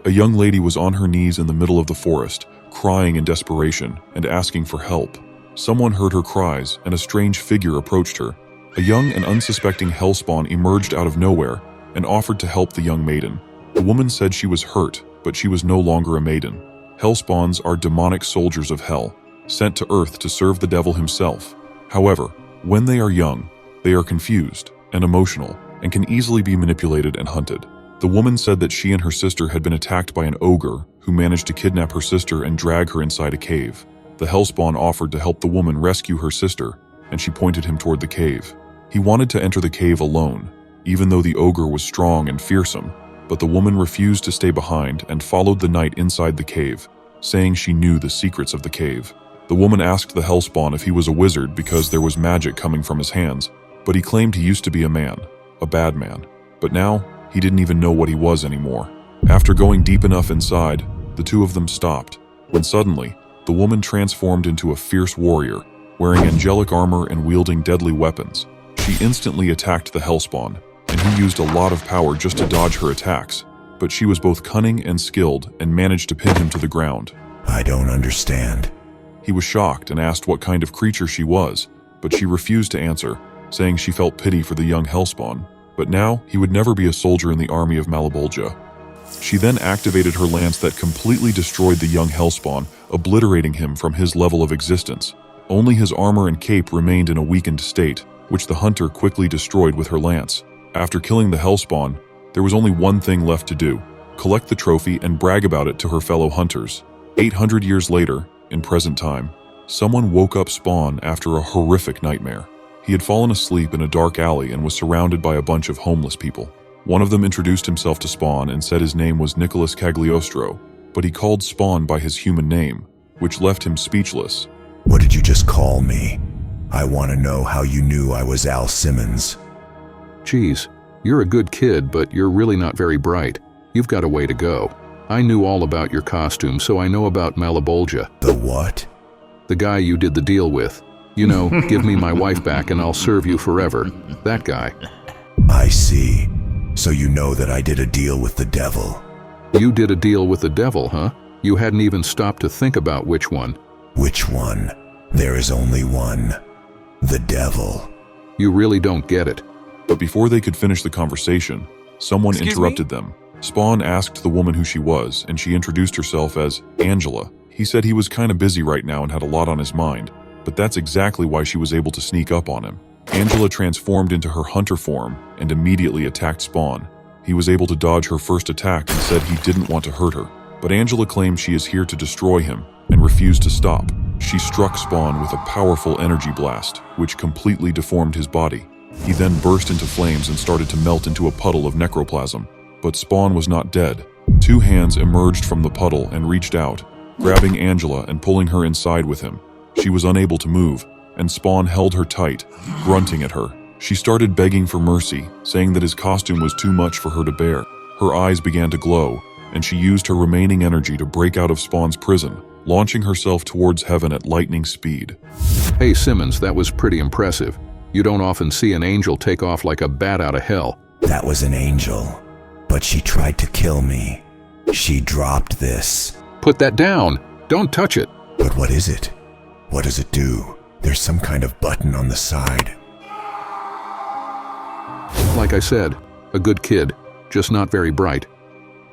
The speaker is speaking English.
A young lady was on her knees in the middle of the forest, crying in desperation and asking for help. Someone heard her cries, and a strange figure approached her. A young and unsuspecting hellspawn emerged out of nowhere and offered to help the young maiden. The woman said she was hurt, but she was no longer a maiden. Hellspawns are demonic soldiers of hell, sent to Earth to serve the devil himself. However, when they are young, they are confused and emotional and can easily be manipulated and hunted. The woman said that she and her sister had been attacked by an ogre who managed to kidnap her sister and drag her inside a cave. The hellspawn offered to help the woman rescue her sister, and she pointed him toward the cave. He wanted to enter the cave alone, even though the ogre was strong and fearsome, but the woman refused to stay behind and followed the knight inside the cave, saying she knew the secrets of the cave. The woman asked the hellspawn if he was a wizard because there was magic coming from his hands, but he claimed he used to be a man, a bad man. But now, he didn't even know what he was anymore. After going deep enough inside, the two of them stopped, when suddenly, the woman transformed into a fierce warrior, wearing angelic armor and wielding deadly weapons. She instantly attacked the hellspawn, and he used a lot of power just to dodge her attacks, but she was both cunning and skilled and managed to pin him to the ground. I don't understand. He was shocked and asked what kind of creature she was, but she refused to answer, saying she felt pity for the young hellspawn. But now, he would never be a soldier in the army of Malebolgia. She then activated her lance that completely destroyed the young hellspawn, obliterating him from his level of existence. Only his armor and cape remained in a weakened state, which the hunter quickly destroyed with her lance. After killing the hellspawn, there was only one thing left to do: collect the trophy and brag about it to her fellow hunters. 800 years later, in present time, someone woke up Spawn after a horrific nightmare. He had fallen asleep in a dark alley and was surrounded by a bunch of homeless people. One of them introduced himself to Spawn and said his name was Nicholas Cagliostro, but he called Spawn by his human name, which left him speechless. What did you just call me? I want to know how you knew I was Al Simmons. Geez, you're a good kid, but you're really not very bright. You've got a way to go. I knew all about your costume, so I know about Malebolgia. The what? The guy you did the deal with. You know, give me my wife back and I'll serve you forever. That guy. I see. So you know that I did a deal with the devil. You did a deal with the devil, huh? You hadn't even stopped to think about which one. Which one? There is only one. The devil. You really don't get it. But before they could finish the conversation, someone interrupted them. Spawn asked the woman who she was, and she introduced herself as Angela. He said he was kind of busy right now and had a lot on his mind, but that's exactly why she was able to sneak up on him. Angela transformed into her hunter form and immediately attacked Spawn. He was able to dodge her first attack and said he didn't want to hurt her, but Angela claimed she is here to destroy him and refused to stop. She struck Spawn with a powerful energy blast, which completely deformed his body. He then burst into flames and started to melt into a puddle of necroplasm. But Spawn was not dead. Two hands emerged from the puddle and reached out, grabbing Angela and pulling her inside with him. She was unable to move, and Spawn held her tight, grunting at her. She started begging for mercy, saying that his costume was too much for her to bear. Her eyes began to glow, and she used her remaining energy to break out of Spawn's prison, launching herself towards heaven at lightning speed. Hey Simmons, that was pretty impressive. You don't often see an angel take off like a bat out of hell. That was an angel. But she tried to kill me. She dropped this. Put that down. Don't touch it. But what is it? What does it do? There's some kind of button on the side. Like I said, a good kid, just not very bright.